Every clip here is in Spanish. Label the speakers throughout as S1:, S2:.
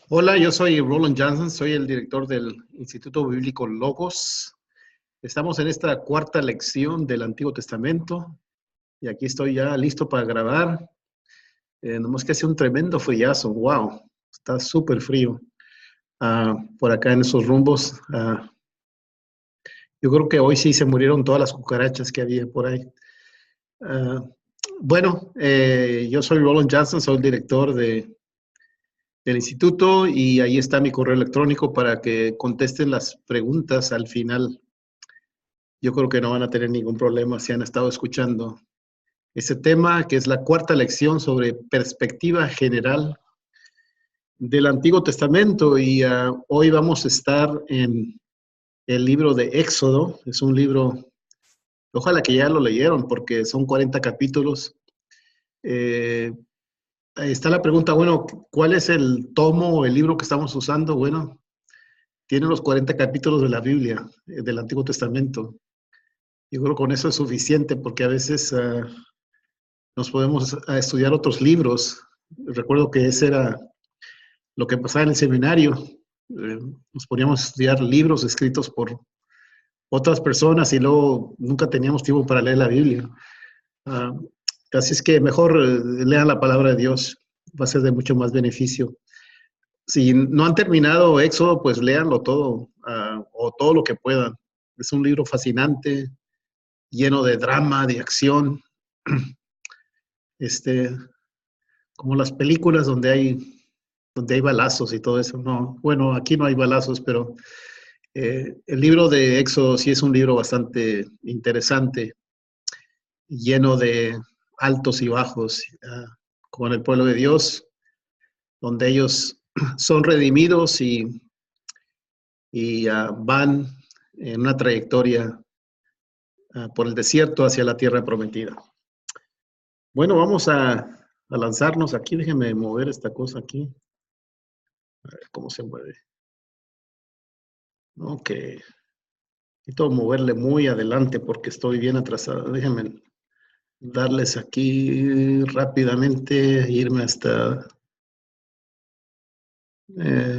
S1: Hola, yo soy Roland Johnson, soy el director del Instituto Bíblico Logos. Estamos en esta cuarta lección del Antiguo Testamento y aquí estoy ya listo para grabar. Nomás que hace un tremendo friazo, wow, está súper frío por acá en esos rumbos. Yo creo que hoy sí se murieron todas las cucarachas que había por ahí. Ah, yo soy Roland Johnson, soy el director del instituto y ahí está mi correo electrónico para que contesten las preguntas al final. Yo creo que no van a tener ningún problema si han estado escuchando ese tema, que es la cuarta lección sobre perspectiva general del Antiguo Testamento. Y hoy vamos a estar en el libro de Éxodo. Es un libro, ojalá que ya lo leyeron, porque son 40 capítulos. Eh, Ahí está la pregunta, bueno, ¿cuál es el tomo o el libro que estamos usando? Bueno, tiene los 40 capítulos de la Biblia, del Antiguo Testamento. Yo creo que con eso es suficiente, porque a veces nos podemos estudiar otros libros. Recuerdo que ese era lo que pasaba en el seminario. Nos poníamos a estudiar libros escritos por otras personas y luego nunca teníamos tiempo para leer la Biblia. Ah, Así es que mejor lean la palabra de Dios, va a ser de mucho más beneficio. Si no han terminado Éxodo, pues léanlo todo, o todo lo que puedan. Es un libro fascinante, lleno de drama, de acción, este, como las películas donde hay balazos y todo eso. No, bueno, aquí no hay balazos, pero el libro de Éxodo sí es un libro bastante interesante, lleno de altos y bajos, con el pueblo de Dios, donde ellos son redimidos y van en una trayectoria por el desierto hacia la tierra prometida. Bueno, vamos a lanzarnos aquí. Déjenme mover esta cosa aquí. A ver cómo se mueve. Ok. Necesito moverle muy adelante porque estoy bien atrasado. Déjenme darles aquí rápidamente, irme hasta...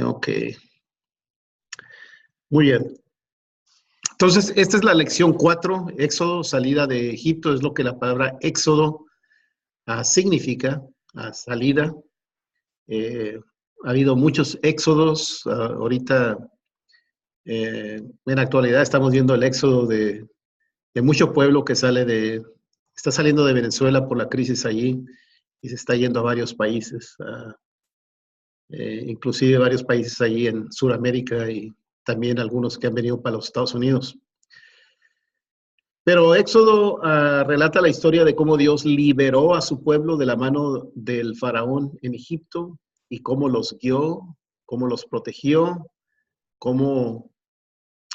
S1: ok. Muy bien. Entonces, esta es la lección 4, Éxodo, salida de Egipto, es lo que la palabra Éxodo significa, salida. Eh, Ha habido muchos éxodos. Ahorita, en la actualidad, estamos viendo el éxodo de mucho pueblo que está saliendo de Venezuela por la crisis allí y se está yendo a varios países, inclusive varios países allí en Sudamérica y también algunos que han venido para los Estados Unidos. Pero Éxodo relata la historia de cómo Dios liberó a su pueblo de la mano del faraón en Egipto y cómo los guió, cómo los protegió, cómo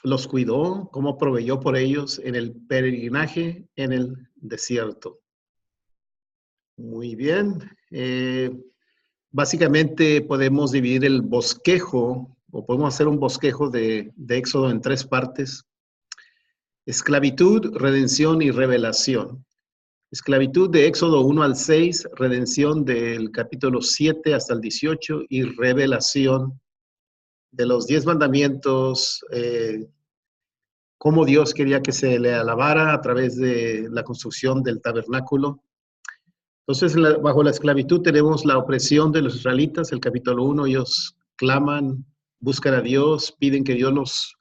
S1: los cuidó, cómo proveyó por ellos en el peregrinaje en el desierto. Muy bien. Básicamente podemos dividir el bosquejo, o podemos hacer un bosquejo de Éxodo en tres partes: esclavitud, redención y revelación. Esclavitud de Éxodo 1 al 6, redención del capítulo 7 hasta el 18 y revelación de los 10 mandamientos, cómo Dios quería que se le alabara a través de la construcción del tabernáculo. Entonces, bajo la esclavitud tenemos la opresión de los israelitas, el capítulo 1, ellos claman, buscan a Dios, piden que Dios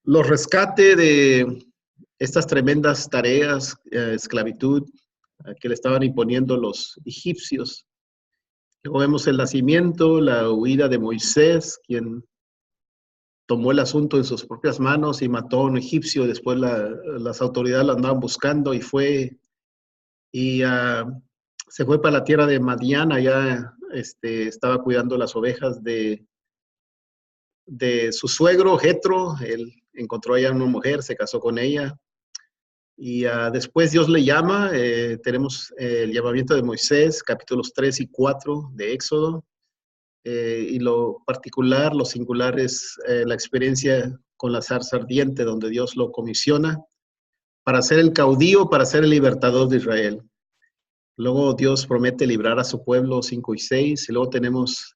S1: los rescate de estas tremendas tareas, esclavitud, que le estaban imponiendo los egipcios. Luego vemos el nacimiento, la huida de Moisés, quien tomó el asunto en sus propias manos y mató a un egipcio. Después las autoridades lo andaban buscando y se fue para la tierra de Madián. Allá estaba cuidando las ovejas de su suegro, Jetro. Él encontró allá una mujer, se casó con ella. Y después Dios le llama. Tenemos el llamamiento de Moisés, capítulos 3 y 4 de Éxodo. Y lo particular, lo singular es la experiencia con la zarza ardiente, donde Dios lo comisiona para ser el caudillo, para ser el libertador de Israel. Luego Dios promete librar a su pueblo, 5 y 6. Y luego tenemos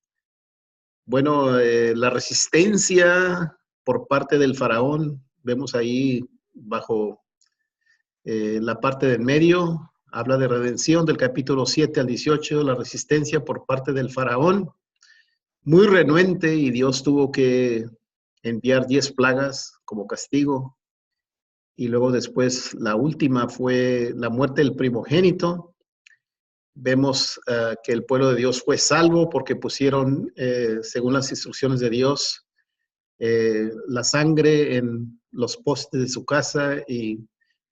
S1: Bueno, la resistencia por parte del faraón, vemos ahí bajo la parte del medio, habla de redención del capítulo 7 al 18, la resistencia por parte del faraón, muy renuente, y Dios tuvo que enviar 10 plagas como castigo. Y luego después la última fue la muerte del primogénito. Vemos que el pueblo de Dios fue salvo porque pusieron, según las instrucciones de Dios, la sangre en los postes de su casa, y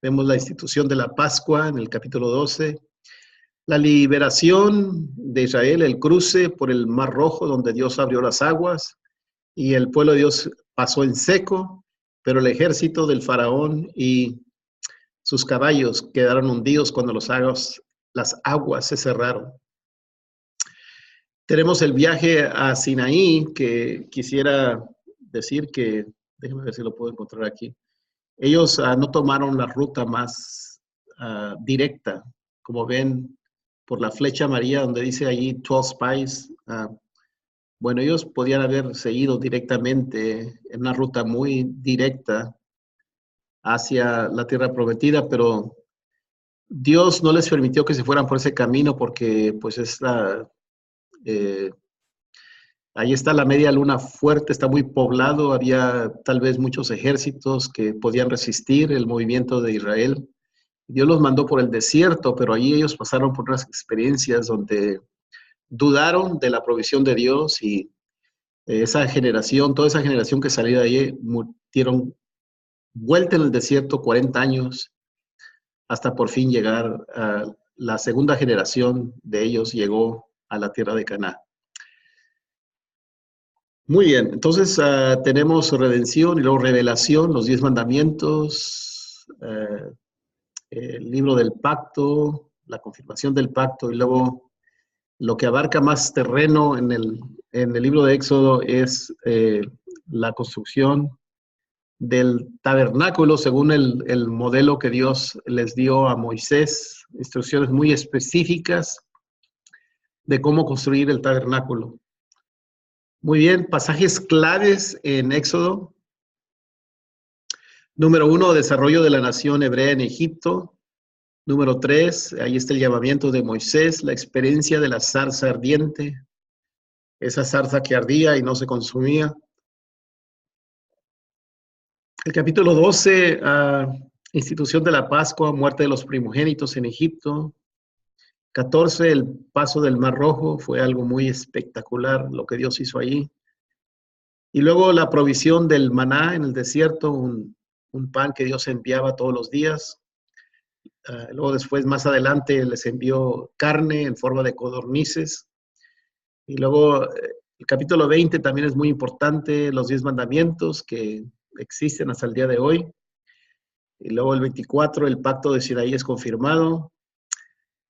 S1: vemos la institución de la Pascua en el capítulo 12, la liberación de Israel, el cruce por el Mar Rojo donde Dios abrió las aguas y el pueblo de Dios pasó en seco, pero el ejército del faraón y sus caballos quedaron hundidos cuando las aguas se cerraron. Tenemos el viaje a Sinaí, que quisiera decir que, déjenme ver si lo puedo encontrar aquí. Ellos no tomaron la ruta más directa, como ven por la flecha amarilla donde dice allí 12 spies. Bueno, ellos podían haber seguido directamente en una ruta muy directa hacia la tierra prometida, pero Dios no les permitió que se fueran por ese camino porque pues ahí está la media luna fuerte, está muy poblado, había tal vez muchos ejércitos que podían resistir el movimiento de Israel. Dios los mandó por el desierto, pero allí ellos pasaron por unas experiencias donde dudaron de la provisión de Dios, y esa generación, toda esa generación que salió de allí, dieron vuelta en el desierto 40 años hasta por fin llegar a la segunda generación de ellos, llegó a la tierra de Canaán. Muy bien, entonces tenemos redención y luego revelación, los 10 mandamientos, el libro del pacto, la confirmación del pacto, y luego lo que abarca más terreno en el libro de Éxodo es la construcción del tabernáculo según el modelo que Dios les dio a Moisés, instrucciones muy específicas de cómo construir el tabernáculo. Muy bien, pasajes claves en Éxodo. Número 1, desarrollo de la nación hebrea en Egipto. Número 3, ahí está el llamamiento de Moisés, la experiencia de la zarza ardiente, esa zarza que ardía y no se consumía. El capítulo 12, institución de la Pascua, muerte de los primogénitos en Egipto. 14, el paso del Mar Rojo, fue algo muy espectacular lo que Dios hizo allí. Y luego la provisión del maná en el desierto, un pan que Dios enviaba todos los días. Luego después, más adelante, les envió carne en forma de codornices. Y luego el capítulo 20 también es muy importante, los 10 mandamientos que existen hasta el día de hoy. Y luego el 24, el pacto de Sinaí es confirmado.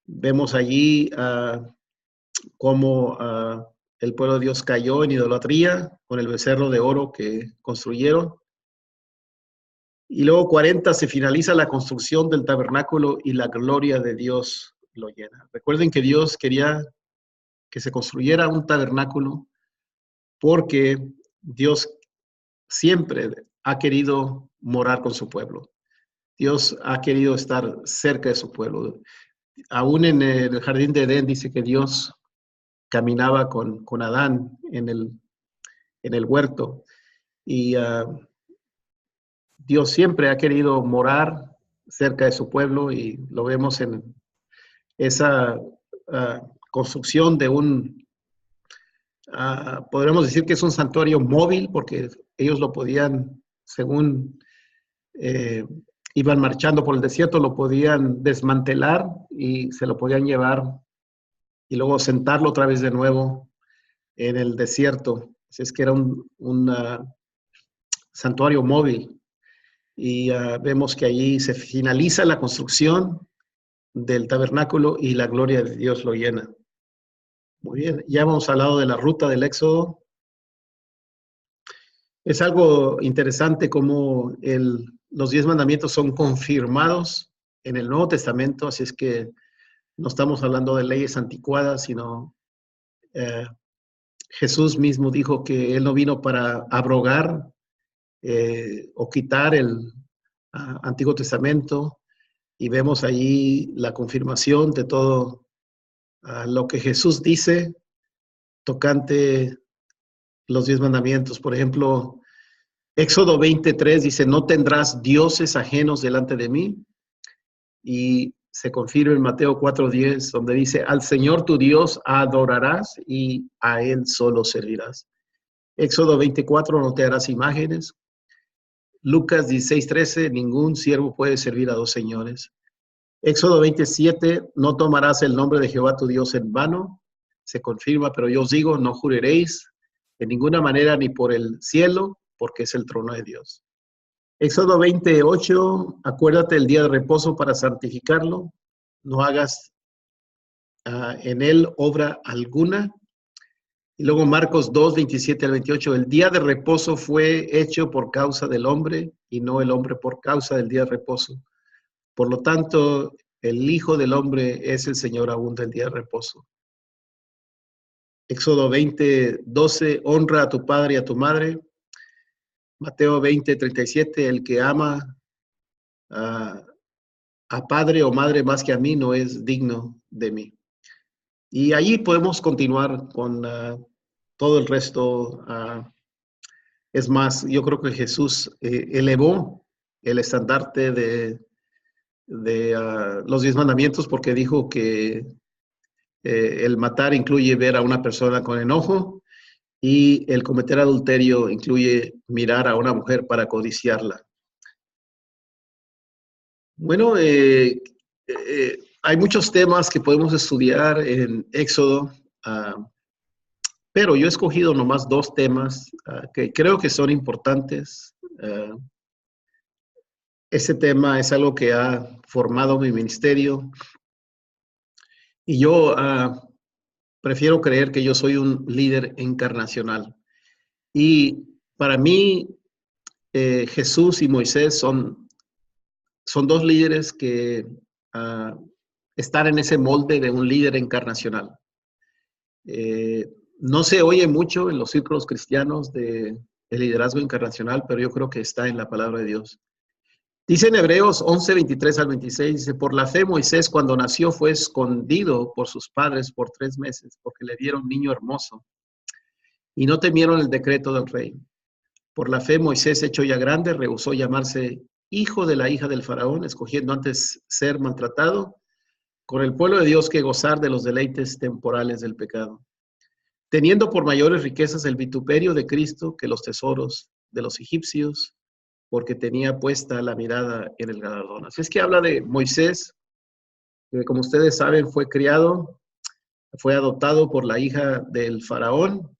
S1: Vemos allí cómo el pueblo de Dios cayó en idolatría con el becerro de oro que construyeron. Y luego 40 se finaliza la construcción del tabernáculo y la gloria de Dios lo llena. Recuerden que Dios quería que se construyera un tabernáculo porque Dios siempre ha querido morar con su pueblo. Dios ha querido estar cerca de su pueblo. Aún en el jardín de Edén dice que Dios caminaba con Adán en el huerto. Y Dios siempre ha querido morar cerca de su pueblo, y lo vemos en esa construcción de podríamos decir que es un santuario móvil, porque ellos lo podían, según iban marchando por el desierto, lo podían desmantelar y se lo podían llevar y luego sentarlo otra vez de nuevo en el desierto. Así es que era un santuario móvil. Y vemos que allí se finaliza la construcción del tabernáculo y la gloria de Dios lo llena. Muy bien, ya hemos hablado de la ruta del Éxodo. Es algo interesante cómo los 10 mandamientos son confirmados en el Nuevo Testamento, así es que no estamos hablando de leyes anticuadas, sino Jesús mismo dijo que Él no vino para abrogar o quitar el Antiguo Testamento, y vemos allí la confirmación de todo lo que Jesús dice tocante los 10 mandamientos. Por ejemplo, Éxodo 23 dice, no tendrás dioses ajenos delante de mí. Y se confirma en Mateo 4:10, donde dice, al Señor tu Dios adorarás y a Él solo servirás. Éxodo 24, no te harás imágenes. Lucas 16:13, ningún siervo puede servir a dos señores. Éxodo 27, no tomarás el nombre de Jehová tu Dios en vano. Se confirma, pero yo os digo, no jureréis de ninguna manera ni por el cielo, porque es el trono de Dios. Éxodo 28, acuérdate el día de reposo para santificarlo, no hagas en él obra alguna. Y luego Marcos 2, 27 al 28, el día de reposo fue hecho por causa del hombre y no el hombre por causa del día de reposo. Por lo tanto, el Hijo del Hombre es el Señor aún del día de reposo. Éxodo 20, 12, honra a tu padre y a tu madre. Mateo 20, 37, el que ama a padre o madre más que a mí no es digno de mí. Y allí podemos continuar con todo el resto. Es más, yo creo que Jesús elevó el estandarte de los 10 mandamientos porque dijo que el matar incluye ver a una persona con enojo y el cometer adulterio incluye mirar a una mujer para codiciarla. Bueno, hay muchos temas que podemos estudiar en Éxodo, pero yo he escogido nomás 2 temas que creo que son importantes. Ese tema es algo que ha formado mi ministerio y yo prefiero creer que yo soy un líder encarnacional. Y para mí, Jesús y Moisés son 2 líderes que están en ese molde de un líder encarnacional. No se oye mucho en los círculos cristianos de el liderazgo encarnacional, pero yo creo que está en la palabra de Dios. Dice en Hebreos 11, 23 al 26, dice, por la fe Moisés cuando nació fue escondido por sus padres por 3 meses, porque le dieron niño hermoso, y no temieron el decreto del rey. Por la fe Moisés, hecho ya grande, rehusó llamarse hijo de la hija del faraón, escogiendo antes ser maltratado con el pueblo de Dios que gozar de los deleites temporales del pecado, teniendo por mayores riquezas el vituperio de Cristo que los tesoros de los egipcios, porque tenía puesta la mirada en el galardón. Así es que habla de Moisés, que como ustedes saben fue criado, fue adoptado por la hija del faraón.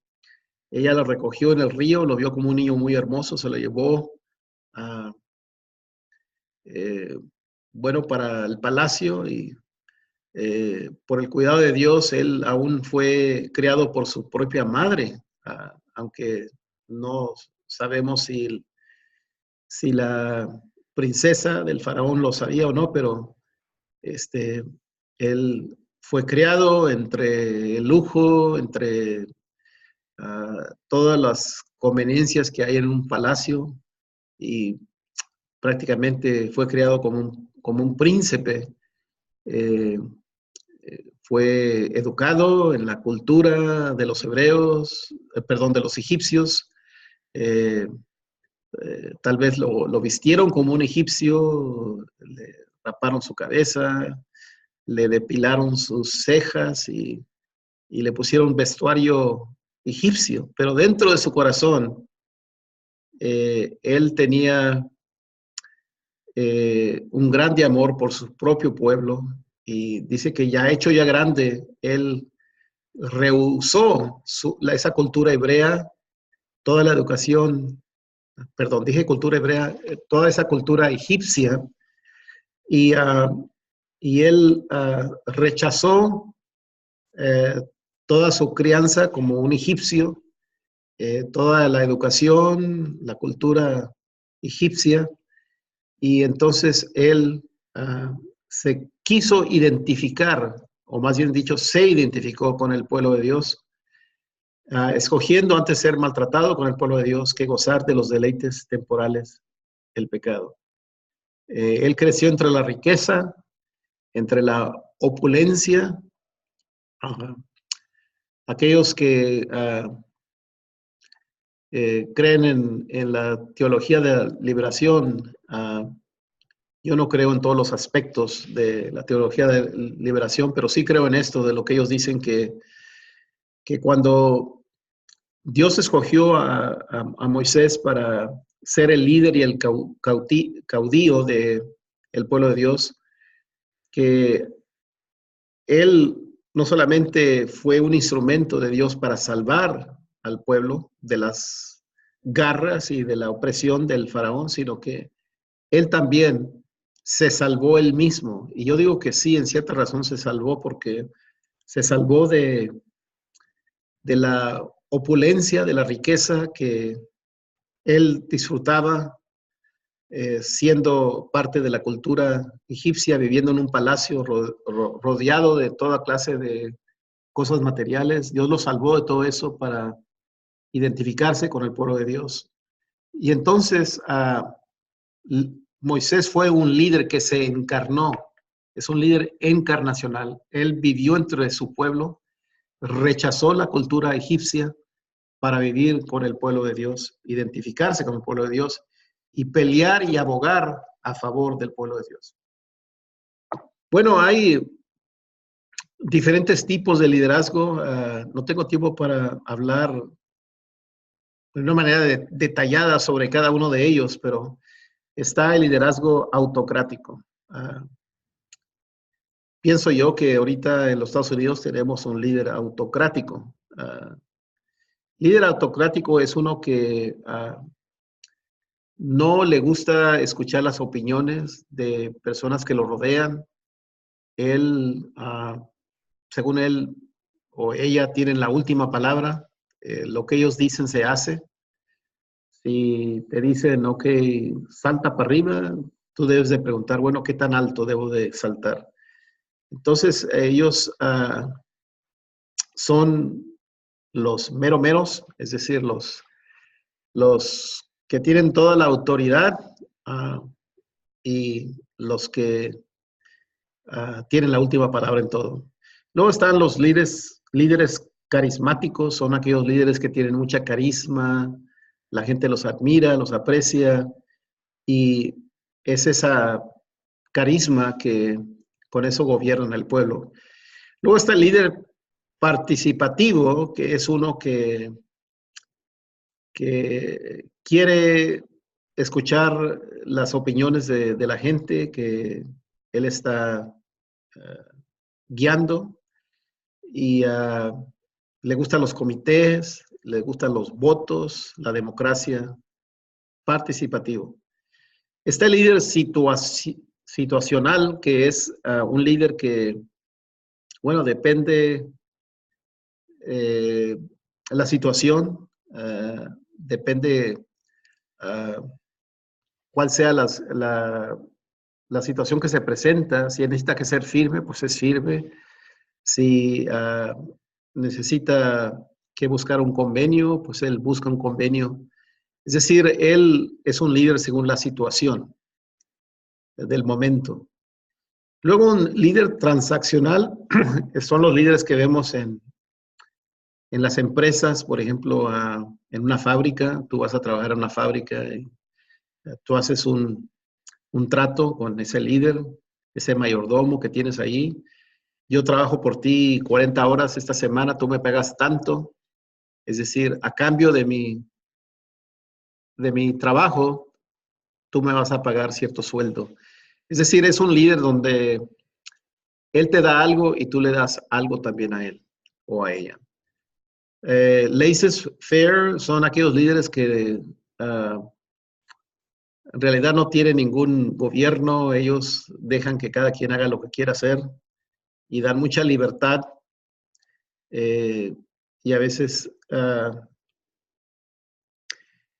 S1: Ella lo recogió en el río, lo vio como un niño muy hermoso, se lo llevó para el palacio y por el cuidado de Dios, él aún fue criado por su propia madre, aunque no sabemos si la princesa del faraón lo sabía o no, pero él fue criado entre el lujo, entre todas las conveniencias que hay en un palacio y prácticamente fue criado como un príncipe. Fue educado en la cultura de los hebreos, de los egipcios. Tal vez lo vistieron como un egipcio, le raparon su cabeza, le depilaron sus cejas y le pusieron vestuario egipcio, pero dentro de su corazón, él tenía un grande amor por su propio pueblo y dice que ya hecho ya grande, él rehusó esa cultura hebrea, toda la educación, dije cultura hebrea, toda esa cultura egipcia y él rechazó toda su crianza como un egipcio, toda la educación, la cultura egipcia, y entonces él se quiso identificar, o más bien dicho, se identificó con el pueblo de Dios. escogiendo antes ser maltratado con el pueblo de Dios que gozar de los deleites temporales del pecado. Él creció entre la riqueza, entre la opulencia. Ajá. Aquellos que creen en la teología de la liberación, yo no creo en todos los aspectos de la teología de liberación, pero sí creo en esto, de lo que ellos dicen que cuando Dios escogió a Moisés para ser el líder y el caudillo del pueblo de Dios, que él no solamente fue un instrumento de Dios para salvar al pueblo de las garras y de la opresión del faraón, sino que él también se salvó él mismo. Y yo digo que sí, en cierta razón se salvó porque se salvó de la opulencia, de la riqueza que él disfrutaba siendo parte de la cultura egipcia, viviendo en un palacio rodeado de toda clase de cosas materiales. Dios lo salvó de todo eso para identificarse con el pueblo de Dios. Y entonces Moisés fue un líder que se encarnó, es un líder encarnacional. Él vivió entre su pueblo, rechazó la cultura egipcia para vivir con el pueblo de Dios, identificarse con el pueblo de Dios y pelear y abogar a favor del pueblo de Dios. Bueno, hay diferentes tipos de liderazgo. No tengo tiempo para hablar de una manera detallada sobre cada uno de ellos, pero está el liderazgo autocrático. Pienso yo que ahorita en los Estados Unidos tenemos un líder autocrático. Líder autocrático es uno que no le gusta escuchar las opiniones de personas que lo rodean. Él, según él o ella, tienen la última palabra. Lo que ellos dicen se hace. Si te dicen, ok, salta para arriba, tú debes de preguntar, bueno, ¿qué tan alto debo de saltar? Entonces, ellos son los meros, es decir, los que tienen toda la autoridad y los que tienen la última palabra en todo. Luego están los líderes carismáticos, son aquellos líderes que tienen mucha carisma, la gente los admira, los aprecia, y es esa carisma que con eso gobiernan el pueblo. Luego está el líder participativo, que es uno que quiere escuchar las opiniones de la gente que él está guiando, y le gustan los comités, le gustan los votos, la democracia, participativo. Está el líder situacional, que es un líder que, bueno, depende la situación, depende cuál sea la situación que se presenta. Si necesita que ser firme, pues es firme. Si necesita que buscar un convenio, pues él busca un convenio. Es decir, él es un líder según la situación del momento. Luego, un líder transaccional son los líderes que vemos en las empresas. Por ejemplo, en una fábrica. Tú vas a trabajar en una fábrica y tú haces un trato con ese líder, ese mayordomo que tienes ahí. Yo trabajo por ti 40 horas esta semana, tú me pagas tanto. Es decir, a cambio de mi trabajo, tú me vas a pagar cierto sueldo. Es decir, es un líder donde él te da algo y tú le das algo también a él o a ella. Laissez-faire son aquellos líderes que en realidad no tienen ningún gobierno. Ellos dejan que cada quien haga lo que quiera hacer y dan mucha libertad. Y a veces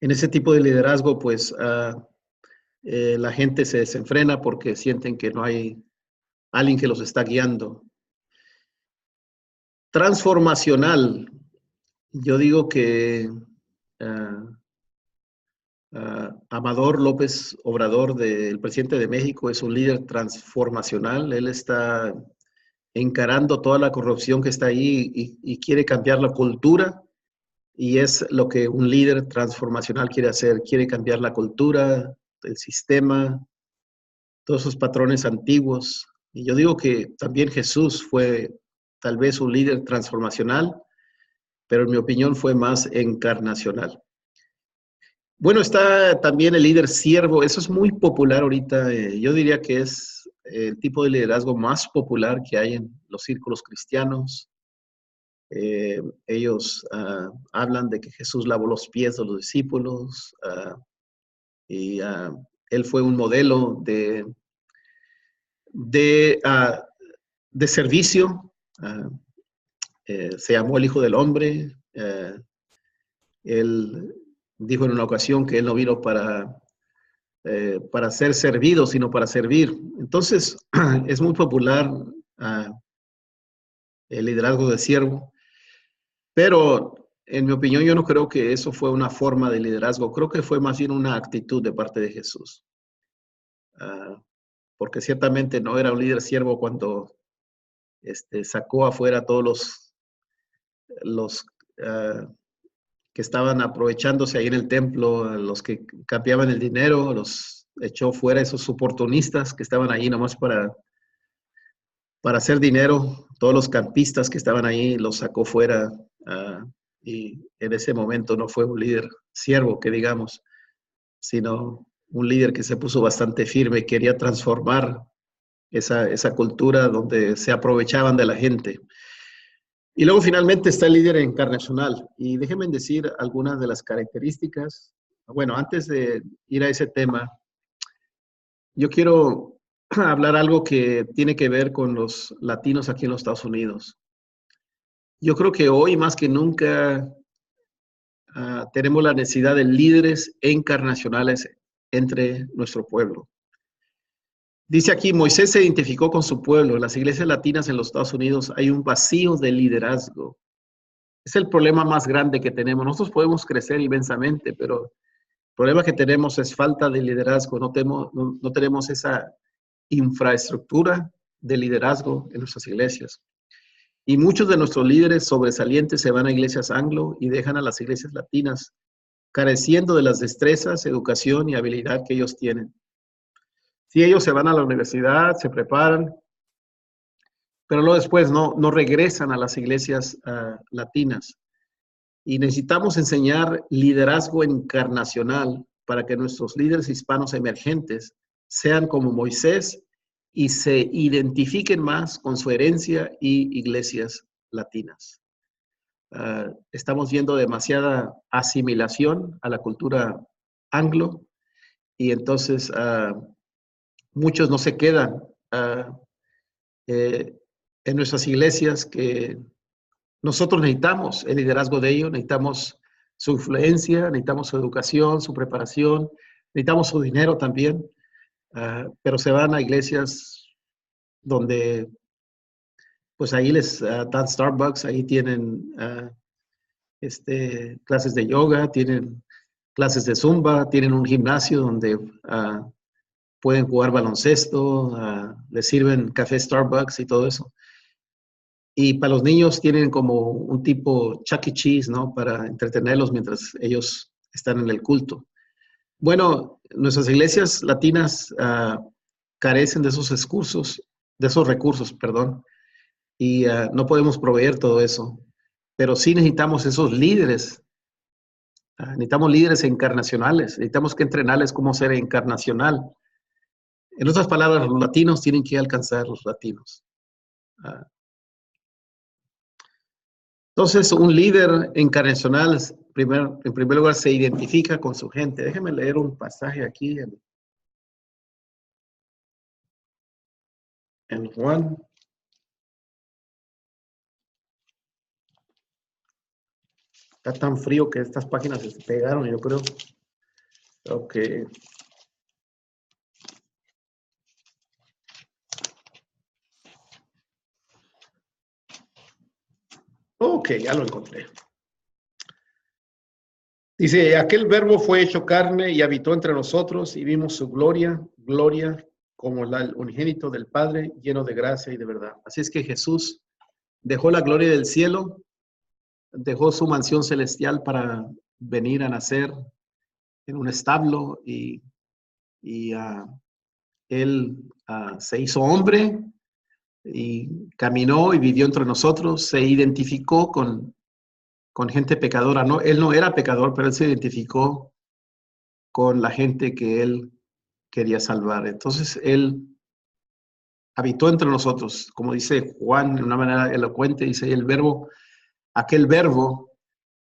S1: en ese tipo de liderazgo, pues la gente se desenfrena porque sienten que no hay alguien que los está guiando. Transformacional. Yo digo que ah, Amador López Obrador, el presidente de México, es un líder transformacional. Él está encarando toda la corrupción que está ahí y quiere cambiar la cultura. Y es lo que un líder transformacional quiere hacer. Quiere cambiar la cultura, el sistema, todos esos patrones antiguos. Y yo digo que también Jesús fue tal vez un líder transformacional, pero en mi opinión fue más encarnacional. Bueno, está también el líder siervo. Eso es muy popular ahorita. Yo diría que es el tipo de liderazgo más popular que hay en los círculos cristianos. Ellos hablan de que Jesús lavó los pies de los discípulos y él fue un modelo de, uh, de servicio. Se llamó el Hijo del Hombre. Él dijo en una ocasión que él no vino para ser servido, sino para servir. Entonces, es muy popular el liderazgo de siervo, pero en mi opinión yo no creo que eso fue una forma de liderazgo, creo que fue más bien una actitud de parte de Jesús, porque ciertamente no era un líder siervo cuando sacó afuera a todos los que estaban aprovechándose ahí en el templo, los que cambiaban el dinero, los echó fuera esos oportunistas que estaban ahí nomás para hacer dinero. Todos los campistas que estaban ahí los sacó fuera y en ese momento no fue un líder siervo, que digamos, sino un líder que se puso bastante firme, quería transformar esa cultura donde se aprovechaban de la gente. Y luego finalmente está el líder encarnacional. Y déjenme decir algunas de las características. Bueno, antes de ir a ese tema, yo quiero hablar algo que tiene que ver con los latinos aquí en los Estados Unidos. Yo creo que hoy más que nunca tenemos la necesidad de líderes encarnacionales entre nuestro pueblo. Dice aquí, Moisés se identificó con su pueblo. En las iglesias latinas en los Estados Unidos hay un vacío de liderazgo. Es el problema más grande que tenemos. Nosotros podemos crecer inmensamente, pero el problema que tenemos es falta de liderazgo. No tenemos esa infraestructura de liderazgo en nuestras iglesias. Y muchos de nuestros líderes sobresalientes se van a iglesias anglo y dejan a las iglesias latinas, careciendo de las destrezas, educación y habilidad que ellos tienen. Si ellos se van a la universidad, se preparan, pero luego después no regresan a las iglesias latinas. Y necesitamos enseñar liderazgo encarnacional para que nuestros líderes hispanos emergentes sean como Moisés y se identifiquen más con su herencia y iglesias latinas. Estamos viendo demasiada asimilación a la cultura anglo y entonces muchos no se quedan eh, en nuestras iglesias que nosotros necesitamos el liderazgo de ellos, necesitamos su influencia, necesitamos su educación, su preparación, necesitamos su dinero también, pero se van a iglesias donde pues ahí les dan Starbucks, ahí tienen clases de yoga, tienen clases de zumba, tienen un gimnasio donde pueden jugar baloncesto, les sirven café Starbucks y todo eso. Y para los niños tienen como un tipo Chuck E. Cheese, ¿no? Para entretenerlos mientras ellos están en el culto. Bueno, nuestras iglesias latinas carecen de esos recursos, perdón, y no podemos proveer todo eso. Pero sí necesitamos esos líderes. Necesitamos líderes encarnacionales. Necesitamos que entrenarles cómo ser encarnacional. En otras palabras, los latinos tienen que alcanzar a los latinos. Entonces, un líder encarnacional, en primer lugar, se identifica con su gente. Déjenme leer un pasaje aquí en Juan. Está tan frío que estas páginas se pegaron, yo creo. Ok. Ok, ya lo encontré. Dice, aquel verbo fue hecho carne y habitó entre nosotros y vimos su gloria, gloria como el unigénito del Padre, lleno de gracia y de verdad. Así es que Jesús dejó la gloria del cielo, dejó su mansión celestial para venir a nacer en un establo y él se hizo hombre y caminó y vivió entre nosotros, se identificó con gente pecadora. No, él no era pecador, pero él se identificó con la gente que él quería salvar. Entonces él habitó entre nosotros, como dice Juan de una manera elocuente, dice el verbo, aquel verbo,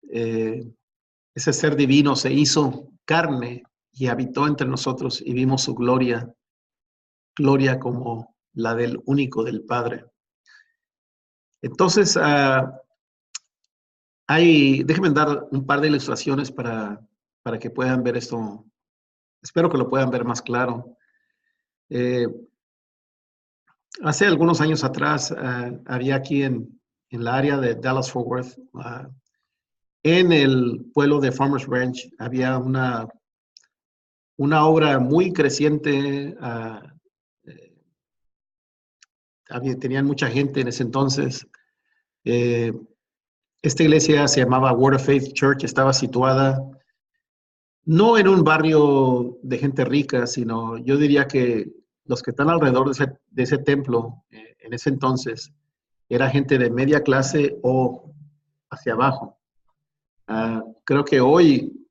S1: ese ser divino se hizo carne y habitó entre nosotros y vimos su gloria, gloria como la del único del Padre. Entonces, déjenme dar un par de ilustraciones para que puedan ver esto. Espero que lo puedan ver más claro. Hace algunos años atrás, había aquí en la área de Dallas-Fort Worth, en el pueblo de Farmers Branch, había una obra muy creciente. Tenían mucha gente en ese entonces. Esta iglesia se llamaba Word of Faith Church, estaba situada no en un barrio de gente rica, sino yo diría que los que están alrededor de ese templo en ese entonces era gente de media clase o hacia abajo. Creo que hoy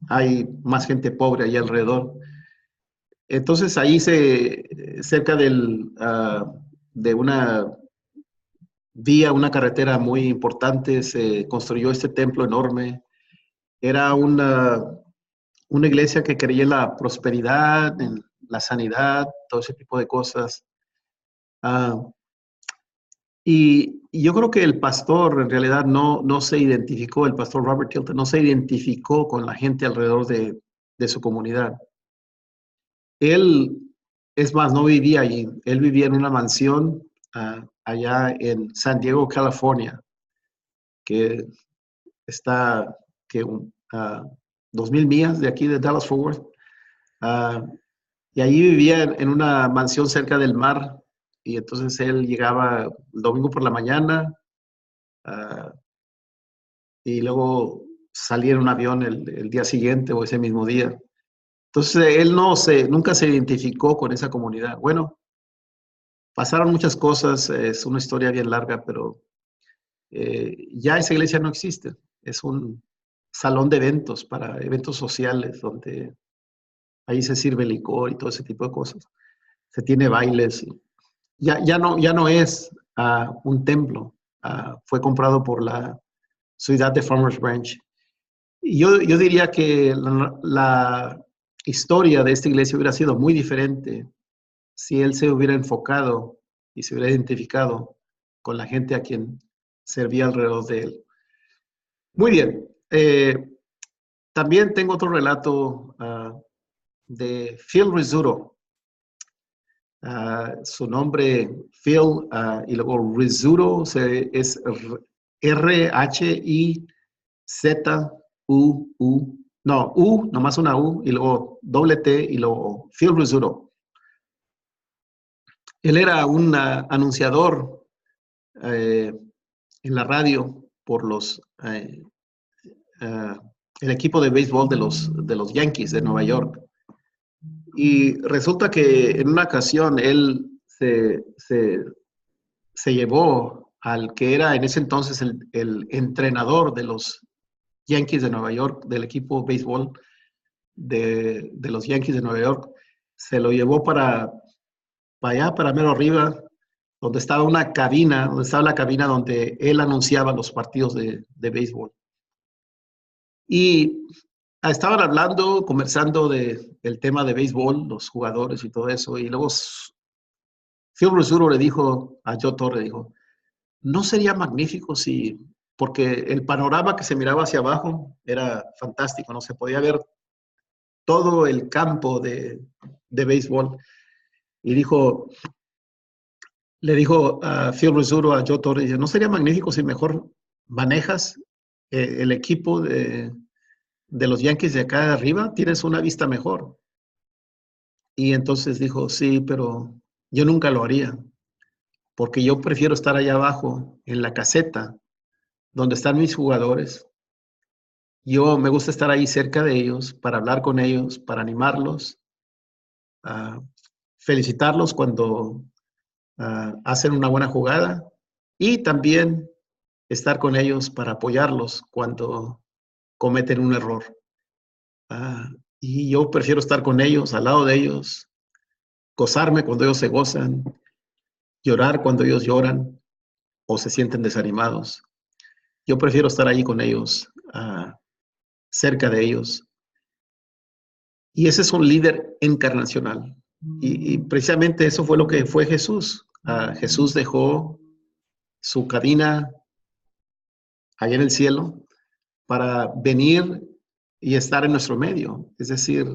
S1: hay más gente pobre ahí alrededor. Entonces ahí cerca de una vía, una carretera muy importante, se construyó este templo enorme. Era una iglesia que creía en la prosperidad, en la sanidad, todo ese tipo de cosas. Y yo creo que el pastor en realidad no se identificó, el pastor Robert Tilton no se identificó con la gente alrededor de su comunidad. Él, es más, no vivía allí. Él vivía en una mansión allá en San Diego, California, que está que 2,000 millas de aquí de Dallas-Fort Worth. Y allí vivía en una mansión cerca del mar. Y entonces él llegaba el domingo por la mañana y luego salía en un avión el día siguiente o ese mismo día. Entonces él nunca se identificó con esa comunidad. Bueno, pasaron muchas cosas, es una historia bien larga, pero ya esa iglesia no existe. Es un salón de eventos para eventos sociales donde ahí se sirve licor y todo ese tipo de cosas. Se tiene bailes. Ya no es un templo. Fue comprado por la ciudad de Farmers Branch. Y yo diría que la historia de esta iglesia hubiera sido muy diferente si él se hubiera enfocado y se hubiera identificado con la gente a quien servía alrededor de él. Muy bien. También tengo otro relato de Phil Rizzuto. Su nombre Phil y luego Rizzuto es R-H-I-Z-U-U. No, U, nomás una U, y luego doble T, y luego Phil Rizzuto. Él era un anunciador en la radio por el equipo de béisbol de los Yankees de Nueva York. Y resulta que en una ocasión él se llevó al que era en ese entonces el entrenador de los Yankees de Nueva York, del equipo de béisbol de los Yankees de Nueva York. Se lo llevó para allá, para mero arriba, donde estaba la cabina donde él anunciaba los partidos de béisbol. Y estaban hablando, conversando del tema de béisbol, los jugadores y todo eso, y luego Phil Rizzuto le dijo a Joe Torre, dijo, ¿no sería magnífico porque el panorama que se miraba hacia abajo era fantástico, ¿no? Se podía ver todo el campo de béisbol. Y le dijo a Phil Rizzuto, a Joe Torre, dice, ¿no sería magnífico si mejor manejas el equipo de los Yankees de acá de arriba tienes una vista mejor. Y entonces dijo, sí, pero yo nunca lo haría, porque yo prefiero estar allá abajo, en la caseta, donde están mis jugadores. Yo me gusta estar ahí cerca de ellos, para hablar con ellos, para animarlos, a felicitarlos cuando hacen una buena jugada y también estar con ellos para apoyarlos cuando cometen un error. Y yo prefiero estar con ellos, al lado de ellos, gozarme cuando ellos se gozan, llorar cuando ellos lloran o se sienten desanimados. Yo prefiero estar ahí con ellos, cerca de ellos. Y ese es un líder encarnacional. Y precisamente eso fue lo que fue Jesús. Jesús dejó su cabina allá en el cielo para venir y estar en nuestro medio. Es decir,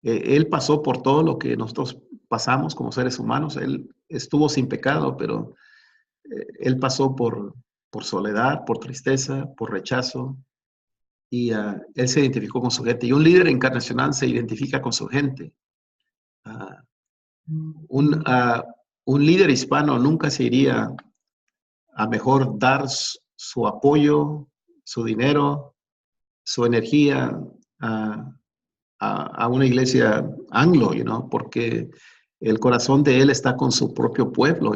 S1: Él pasó por todo lo que nosotros pasamos como seres humanos. Él estuvo sin pecado, pero Él pasó por soledad, por tristeza, por rechazo, y Él se identificó con su gente. Y un líder encarnacional se identifica con su gente. Uh, un, uh, un líder hispano nunca se iría a mejor dar su apoyo, su dinero, su energía a una iglesia anglo, porque el corazón de él está con su propio pueblo,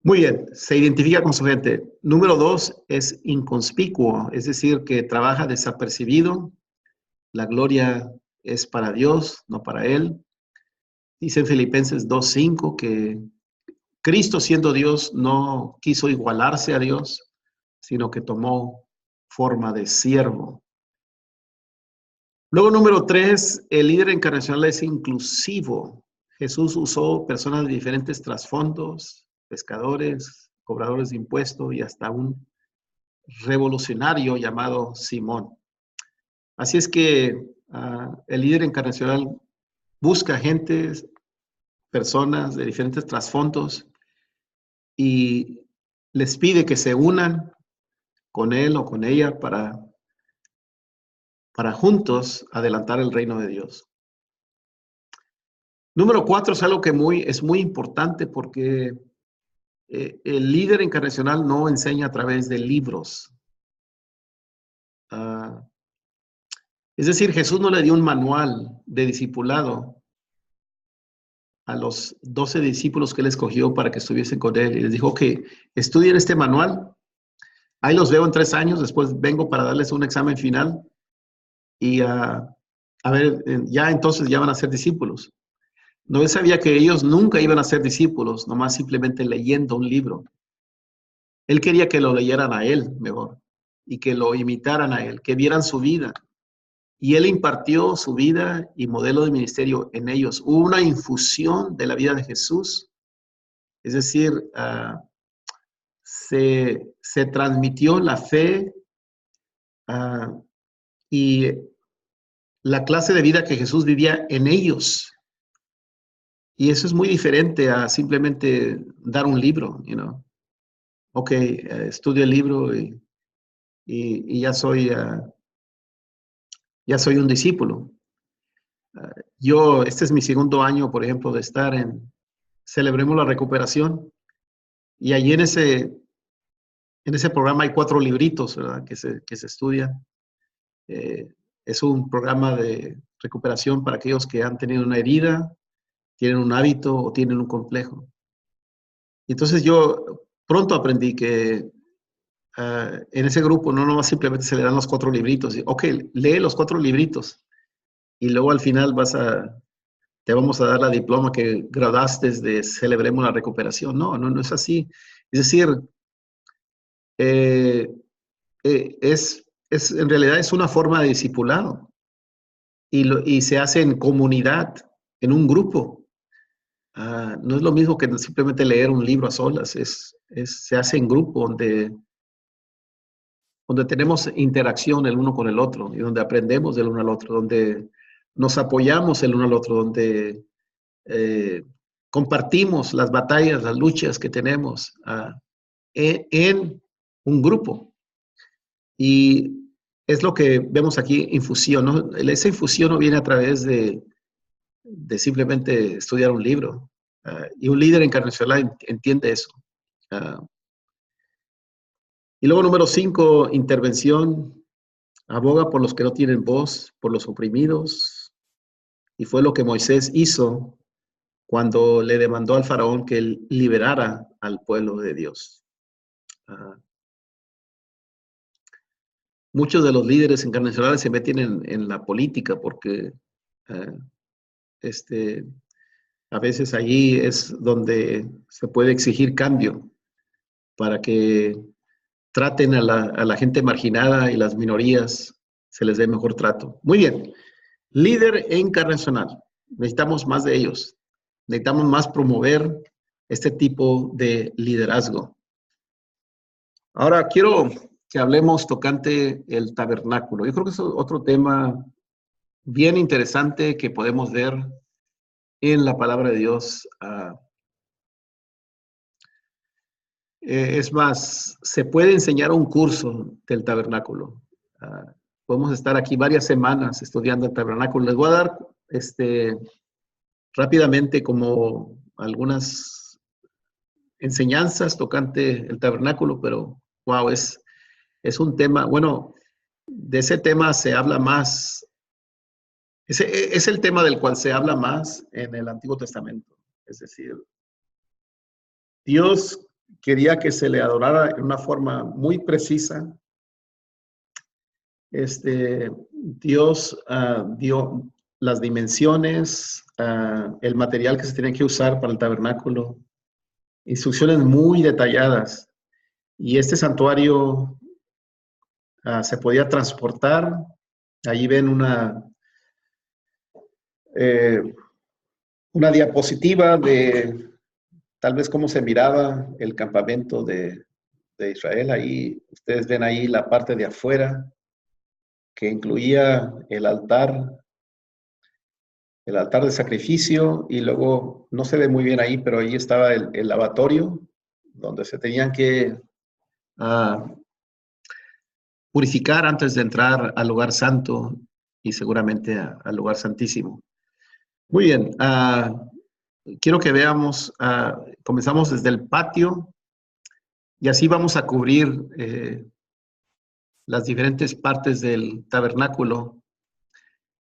S1: Muy bien, se identifica con su gente. Número 2, es inconspicuo, es decir, que trabaja desapercibido. La gloria es para Dios, no para él. Dice en Filipenses 2:5 que Cristo, siendo Dios, no quiso igualarse a Dios, sino que tomó forma de siervo. Luego, número 3, el líder encarnacional es inclusivo. Jesús usó personas de diferentes trasfondos, pescadores, cobradores de impuestos y hasta un revolucionario llamado Simón. Así es que el líder encarnacional busca gente, personas de diferentes trasfondos y les pide que se unan con él o con ella para juntos adelantar el reino de Dios. Número 4 es algo que es muy importante porque el líder encarnacional no enseña a través de libros. Es decir, Jesús no le dio un manual de discipulado a los 12 discípulos que él escogió para que estuviesen con él. Y les dijo que estudien este manual. Ahí los veo en 3 años, después vengo para darles un examen final y a ver, ya entonces ya van a ser discípulos. No, él sabía que ellos nunca iban a ser discípulos, nomás simplemente leyendo un libro. Él quería que lo leyeran a él mejor y que lo imitaran a él, que vieran su vida. Y él impartió su vida y modelo de ministerio en ellos. Hubo una infusión de la vida de Jesús. Es decir, se transmitió la fe y la clase de vida que Jesús vivía en ellos. Y eso es muy diferente a simplemente dar un libro, Ok, estudio el libro y ya soy un discípulo. Este es mi segundo año, por ejemplo, de estar en Celebremos la Recuperación. Y allí en ese programa hay 4 libritos, ¿verdad? Que se estudian. Es un programa de recuperación para aquellos que han tenido una herida, tienen un hábito o tienen un complejo. Y entonces yo pronto aprendí que en ese grupo no nomás simplemente se le dan los 4 libritos. Ok, lee los 4 libritos y luego al final te vamos a dar la diploma que graduaste de Celebremos la Recuperación. No es así. Es decir, en realidad es una forma de discipulado y se hace en comunidad, en un grupo. No es lo mismo que simplemente leer un libro a solas, se hace en grupo donde tenemos interacción el uno con el otro y donde aprendemos del uno al otro, donde nos apoyamos el uno al otro, donde compartimos las batallas, las luchas que tenemos en un grupo. Y es lo que vemos aquí, infusión, ¿no? Esa infusión no viene a través de simplemente estudiar un libro. Y un líder encarnacional entiende eso. Y luego, número 5, intervención. Aboga por los que no tienen voz, por los oprimidos. Y fue lo que Moisés hizo cuando le demandó al faraón que él liberara al pueblo de Dios. Muchos de los líderes encarnacionales se meten en la política porque a veces allí es donde se puede exigir cambio para que traten a la gente marginada y las minorías se les dé mejor trato. Muy bien. Líder encarnacional. Necesitamos más de ellos. Necesitamos más promover este tipo de liderazgo. Ahora quiero que hablemos tocante el tabernáculo. Yo creo que es otro tema bien interesante que podemos ver en la palabra de Dios. Es más, se puede enseñar un curso del tabernáculo. Podemos estar aquí varias semanas estudiando el tabernáculo. Les voy a dar rápidamente como algunas enseñanzas tocante el tabernáculo, pero wow, es un tema, bueno, de ese tema se habla más, es el tema del cual se habla más en el Antiguo Testamento. Es decir, Dios quería que se le adorara en una forma muy precisa. Dios dio las dimensiones, el material que se tenía que usar para el tabernáculo, instrucciones muy detalladas. Y este santuario se podía transportar. Allí ven una diapositiva de tal vez cómo se miraba el campamento de Israel. Ahí ustedes ven ahí la parte de afuera que incluía el altar de sacrificio, y luego no se ve muy bien ahí, pero ahí estaba el lavatorio donde se tenían que purificar antes de entrar al lugar santo y seguramente al lugar santísimo. Muy bien, quiero que veamos, comenzamos desde el patio y así vamos a cubrir las diferentes partes del tabernáculo.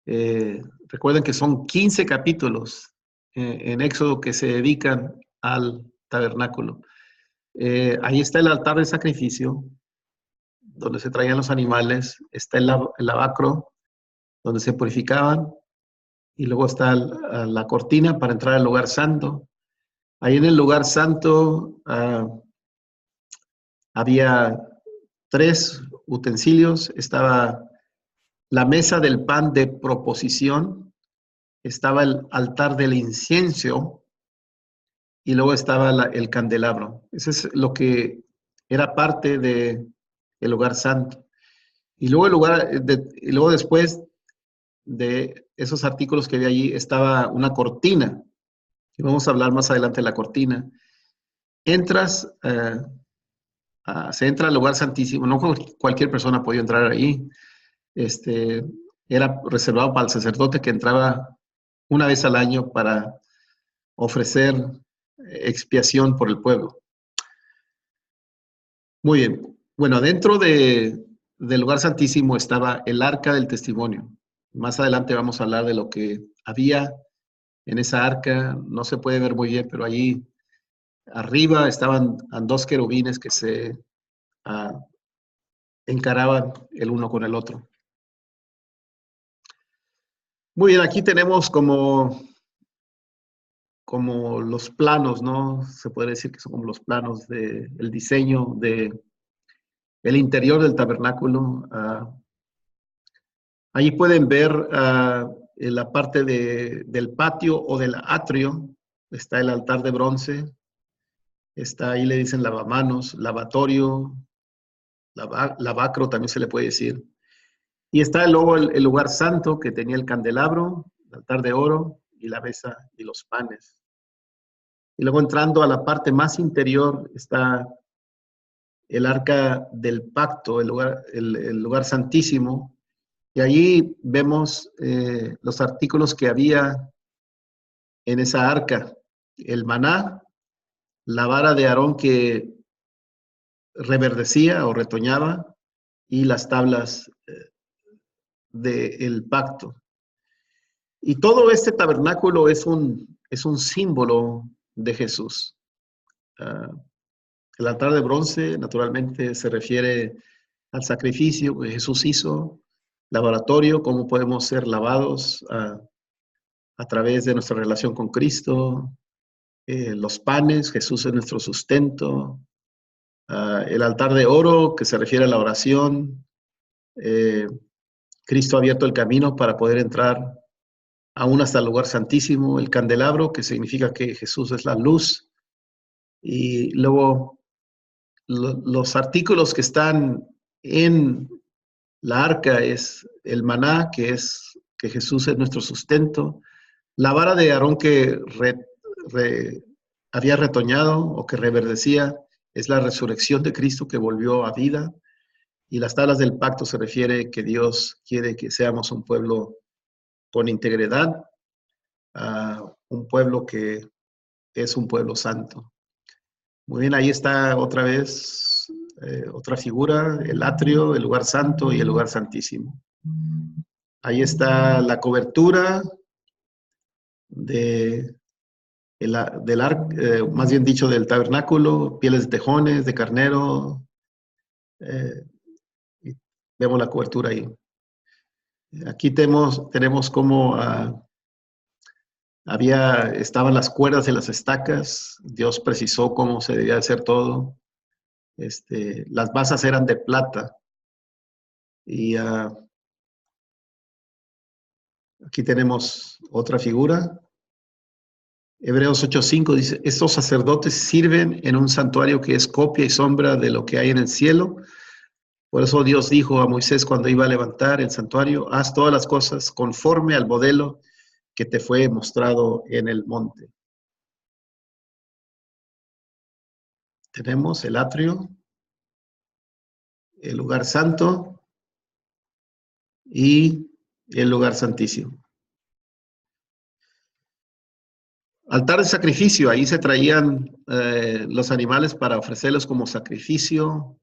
S1: Recuerden que son 15 capítulos en Éxodo que se dedican al tabernáculo. Ahí está el altar de sacrificio, donde se traían los animales. Está el lavacro, donde se purificaban. Y luego está la cortina para entrar al lugar santo. Ahí en el lugar santo había 3 utensilios. Estaba la mesa del pan de proposición, estaba el altar del incienso y luego estaba el candelabro. Eso es lo que era parte del lugar santo. Y luego, y luego después de esos artículos que había allí estaba una cortina. Y vamos a hablar más adelante de la cortina. Entras, se entra al lugar santísimo. No cualquier persona podía entrar ahí. Era reservado para el sacerdote que entraba una vez al año para ofrecer expiación por el pueblo. Muy bien. Bueno, dentro del lugar santísimo estaba el arca del testimonio. Más adelante vamos a hablar de lo que había en esa arca. No se puede ver muy bien, pero allí arriba estaban 2 querubines que se encaraban el uno con el otro. Muy bien, aquí tenemos como los planos, ¿no? Se puede decir que son como los planos del diseño del interior del tabernáculo. Allí pueden ver en la parte del patio o del atrio, está el altar de bronce, está ahí le dicen lavamanos, lavatorio, lavacro también se le puede decir. Y está luego el lugar santo que tenía el candelabro, el altar de oro y la mesa y los panes. Y luego entrando a la parte más interior está el arca del pacto, el lugar santísimo, y allí vemos los artículos que había en esa arca, el maná, la vara de Aarón que reverdecía o retoñaba, y las tablas del pacto. Y todo este tabernáculo es un símbolo de Jesús. El altar de bronce, naturalmente, se refiere al sacrificio que Jesús hizo, lavatorio, cómo podemos ser lavados a través de nuestra relación con Cristo, los panes, Jesús es nuestro sustento, el altar de oro, que se refiere a la oración, Cristo ha abierto el camino para poder entrar aún hasta el lugar santísimo, el candelabro, que significa que Jesús es la luz, y luego los artículos que están en la arca es el maná, que Jesús es nuestro sustento, la vara de Aarón que había retoñado o que reverdecía, es la resurrección de Cristo que volvió a vida, y las tablas del pacto se refiere que Dios quiere que seamos un pueblo con integridad, un pueblo que es un pueblo santo. Muy bien, ahí está otra vez otra figura, el atrio, el lugar santo y el lugar santísimo. Ahí está la cobertura más bien dicho, del tabernáculo, pieles de tejones, de carnero. Y vemos la cobertura ahí. Aquí tenemos cómo estaban las cuerdas y las estacas. Dios precisó cómo se debía hacer todo. Las basas eran de plata. Y aquí tenemos otra figura. Hebreos 8:5 dice, estos sacerdotes sirven en un santuario que es copia y sombra de lo que hay en el cielo. Por eso Dios dijo a Moisés cuando iba a levantar el santuario, haz todas las cosas conforme al modelo que te fue mostrado en el monte. Tenemos el atrio, el lugar santo y el lugar santísimo. Altar de sacrificio, ahí se traían los animales para ofrecerlos como sacrificio.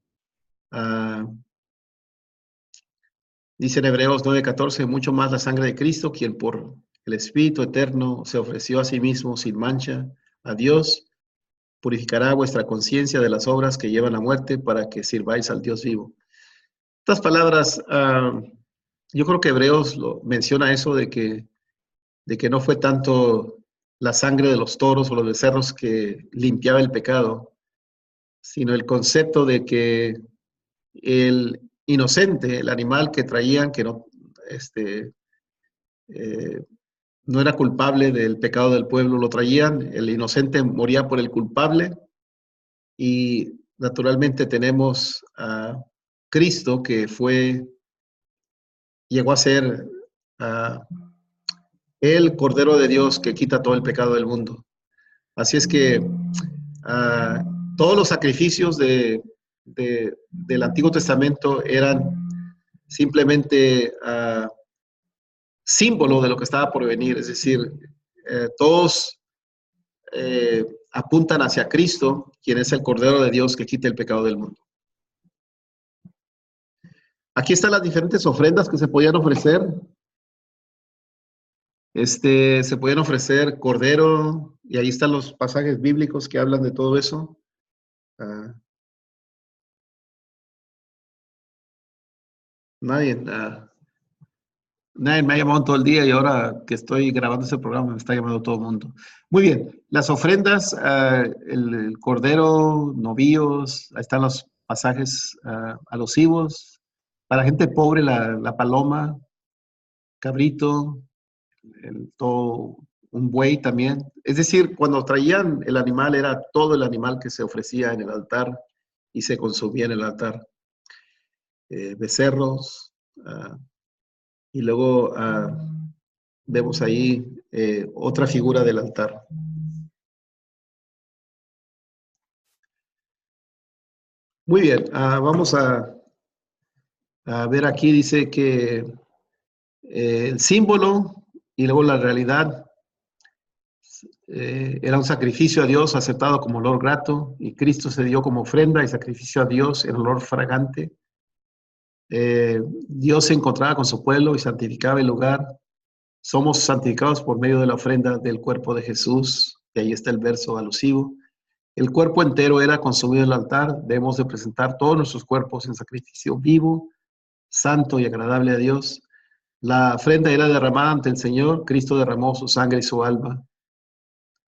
S1: Dice en Hebreos 9:14, mucho más la sangre de Cristo, quien por el Espíritu eterno se ofreció a sí mismo sin mancha a Dios, purificará vuestra conciencia de las obras que llevan a muerte para que sirváis al Dios vivo. Estas palabras, yo creo que Hebreos menciona eso de que no fue tanto la sangre de los toros o los becerros que limpiaba el pecado, sino el concepto de que el inocente, el animal que traían, que no, no era culpable del pecado del pueblo, lo traían, el inocente moría por el culpable, y naturalmente tenemos a Cristo que llegó a ser el Cordero de Dios que quita todo el pecado del mundo. Así es que todos los sacrificios del Antiguo Testamento eran simplemente símbolo de lo que estaba por venir, es decir, todos apuntan hacia Cristo, quien es el Cordero de Dios que quita el pecado del mundo. Aquí están las diferentes ofrendas que se podían ofrecer. Se podían ofrecer cordero, y ahí están los pasajes bíblicos que hablan de todo eso. Nadie me ha llamado todo el día, y ahora que estoy grabando ese programa me está llamando todo el mundo. Muy bien, las ofrendas, el cordero, novillos, ahí están los pasajes alusivos. Para gente pobre, la paloma, cabrito, todo, un buey también. Es decir, cuando traían el animal, era todo el animal que se ofrecía en el altar y se consumía en el altar. Becerros, y luego vemos ahí otra figura del altar. Muy bien, vamos a ver aquí, dice que el símbolo y luego la realidad era un sacrificio a Dios aceptado como olor grato, y Cristo se dio como ofrenda y sacrificio a Dios en olor fragante. Dios se encontraba con su pueblo y santificaba el lugar. Somos santificados por medio de la ofrenda del cuerpo de Jesús, y ahí está el verso alusivo. El cuerpo entero era consumido en el altar. Debemos de presentar todos nuestros cuerpos en sacrificio vivo, santo y agradable a Dios. La ofrenda era derramada ante el Señor. Cristo derramó su sangre y su alma.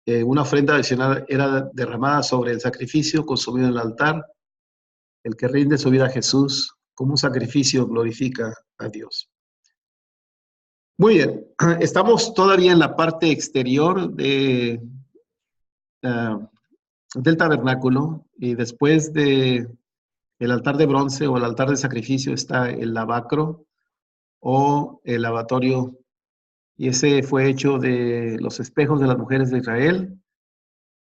S1: Una ofrenda adicional era derramada sobre el sacrificio consumido en el altar. El que rinde su vida a Jesús como un sacrificio glorifica a Dios. Muy bien, estamos todavía en la parte exterior uh, del tabernáculo, y después de el altar de bronce o el altar de sacrificio está el lavacro o el lavatorio, y ese fue hecho de los espejos de las mujeres de Israel,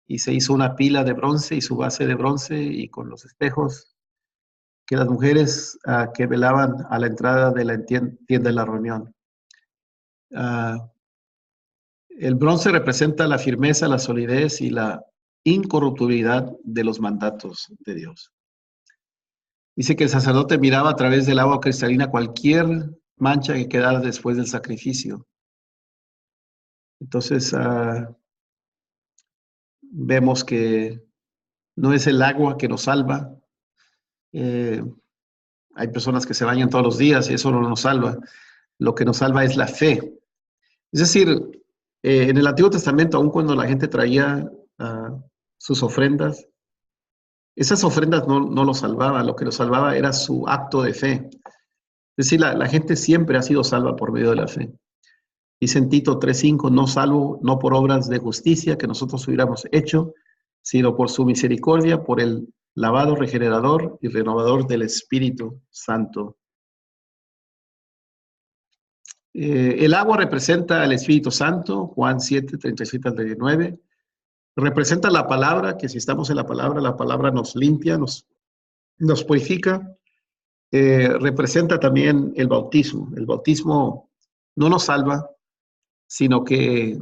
S1: y se hizo una pila de bronce y su base de bronce, y con los espejos que las mujeres que velaban a la entrada de la tienda de la reunión. El bronce representa la firmeza, la solidez y la incorruptibilidad de los mandatos de Dios. Dice que el sacerdote miraba a través del agua cristalina cualquier mancha que quedara después del sacrificio. Entonces, vemos que no es el agua que nos salva. Hay personas que se bañan todos los días y eso no nos salva. Lo que nos salva es la fe. Es decir, en el Antiguo Testamento, aun cuando la gente traía sus ofrendas, esas ofrendas no lo salvaban. Lo que lo salvaba era su acto de fe. Es decir, la gente siempre ha sido salva por medio de la fe. Dice en Tito 3:5, no salvo, no por obras de justicia que nosotros hubiéramos hecho, sino por su misericordia, por el lavado regenerador y renovador del Espíritu Santo. El agua representa al Espíritu Santo, Juan 7:37-39. Representa la palabra, que si estamos en la palabra nos limpia, nos purifica. Representa también el bautismo. El bautismo no nos salva, sino que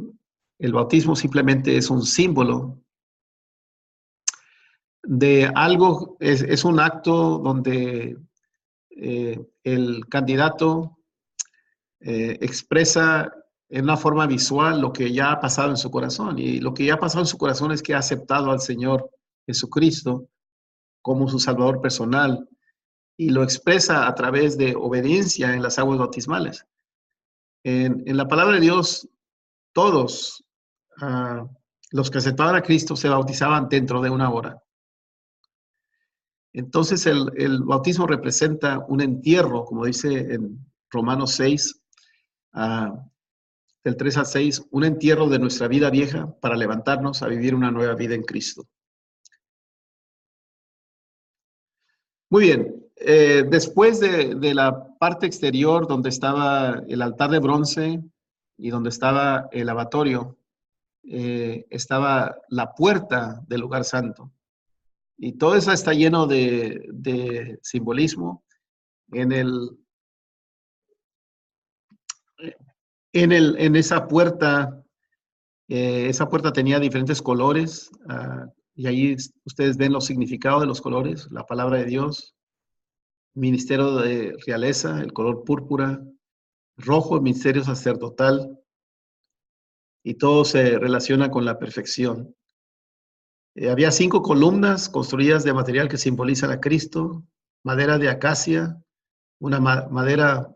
S1: el bautismo simplemente es un símbolo de algo, es un acto donde el candidato expresa en una forma visual lo que ya ha pasado en su corazón. Y lo que ya ha pasado en su corazón es que ha aceptado al Señor Jesucristo como su Salvador personal, y lo expresa a través de obediencia en las aguas bautismales. En la palabra de Dios, todos los que aceptaban a Cristo se bautizaban dentro de una hora. Entonces el bautismo representa un entierro, como dice en Romanos 6, del 3-6, un entierro de nuestra vida vieja para levantarnos a vivir una nueva vida en Cristo. Muy bien, después de la parte exterior donde estaba el altar de bronce y donde estaba el lavatorio, estaba la puerta del lugar santo. Y todo eso está lleno de simbolismo. En esa puerta tenía diferentes colores, y ahí ustedes ven los significados de los colores: la palabra de Dios, ministerio de realeza, el color púrpura, rojo, el ministerio sacerdotal, y todo se relaciona con la perfección. Había 5 columnas construidas de material que simbolizan a Cristo, madera de acacia, una madera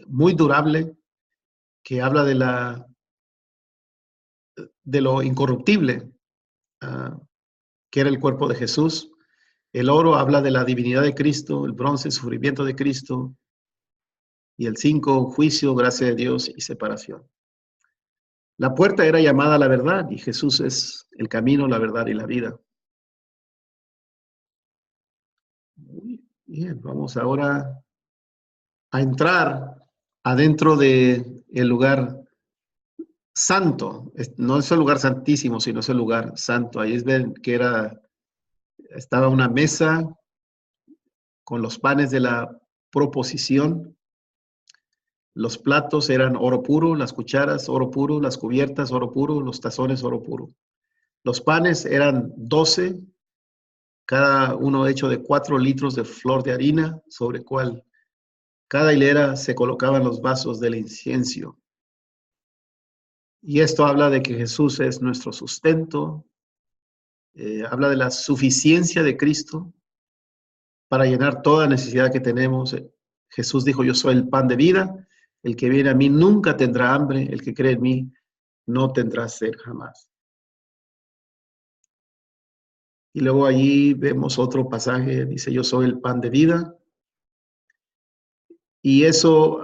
S1: muy durable que habla de lo incorruptible, que era el cuerpo de Jesús. El oro habla de la divinidad de Cristo, el bronce, el sufrimiento de Cristo, y el 5, juicio, gracia de Dios y separación. La puerta era llamada la verdad, y Jesús es el camino, la verdad y la vida. Muy bien, vamos ahora a entrar adentro del lugar santo. No es el lugar santísimo, sino es el lugar santo. Ahí ven que estaba una mesa con los panes de la proposición. Los platos eran oro puro, las cucharas oro puro, las cubiertas oro puro, los tazones oro puro. Los panes eran 12, cada uno hecho de 4 litros de flor de harina, sobre cual cada hilera se colocaban los vasos del incienso. Y esto habla de que Jesús es nuestro sustento, habla de la suficiencia de Cristo para llenar toda necesidad que tenemos. Jesús dijo, yo soy el pan de vida, el que viene a mí nunca tendrá hambre, el que cree en mí no tendrá sed jamás. Y luego allí vemos otro pasaje, dice, yo soy el pan de vida. Y eso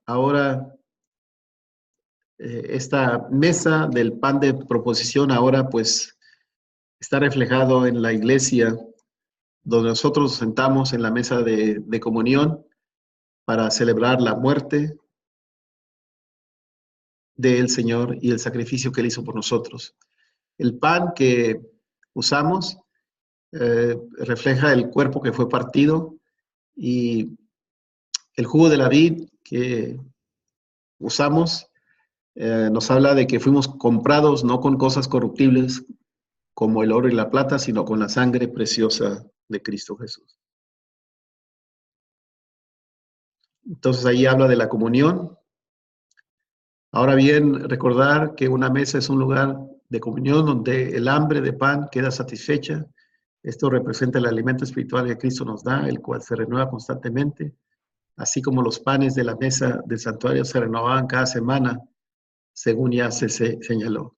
S1: ahora, esta mesa del pan de proposición ahora pues está reflejado en la iglesia, donde nosotros nos sentamos en la mesa de comunión para celebrar la muerte del Señor y el sacrificio que Él hizo por nosotros. El pan que usamos refleja el cuerpo que fue partido, y el jugo de la vid que usamos nos habla de que fuimos comprados no con cosas corruptibles como el oro y la plata, sino con la sangre preciosa de Cristo Jesús. Entonces ahí habla de la comunión. Ahora bien, recordar que una mesa es un lugar de comunión donde el hambre de pan queda satisfecha. Esto representa el alimento espiritual que Cristo nos da, el cual se renueva constantemente, así como los panes de la mesa del santuario se renovaban cada semana, según ya se señaló.